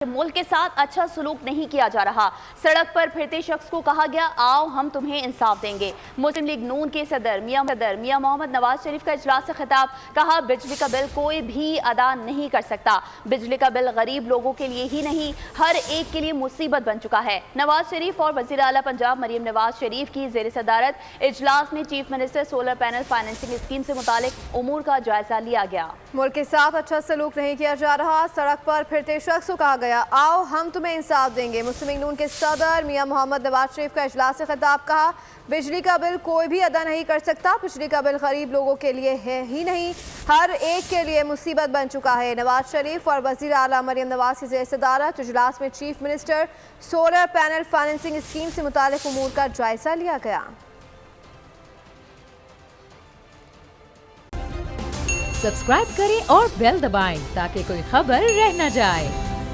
मुल्क के साथ अच्छा सलूक नहीं किया जा रहा। सड़क पर फिरते शख्स को कहा गया, आओ हम तुम्हें इंसाफ देंगे। मुस्लिम लीग नून के सदर मियां मोहम्मद नवाज शरीफ का इजलास से खिताब, कहा बिजली का बिल कोई भी अदा नहीं कर सकता। बिजली का बिल गरीब लोगों के लिए ही नहीं, हर एक के लिए मुसीबत बन चुका है। नवाज शरीफ और वजीर आला पंजाब मरियम नवाज शरीफ की जेर सदारत इजलास में chief minister solar panel financing scheme से मुतालिक उमूर का जायजा लिया गया। मुल्क के साथ अच्छा सलूक नहीं किया जा रहा। सड़क पर फिरते शख्स को कहा गया, आओ हम तुम्हें इंसाफ देंगे। मुस्लिम लीग नून के सदर मियां मोहम्मद नवाज शरीफ का इजलास से खिताब, कहा बिजली का बिल कोई भी अदा नहीं कर सकता। बिजली का बिल गरीब लोगों के लिए है ही नहीं, हर एक के लिए मुसीबत बन चुका है। नवाज शरीफ और वजीर आला मरियम नवाज की जेर सदारत इजलास में chief minister solar panel financing scheme से मुतालिक उमूर का जायजा लिया गया। सब्सक्राइब करें और बेल दबाएं ताकि कोई खबर रह न जाए।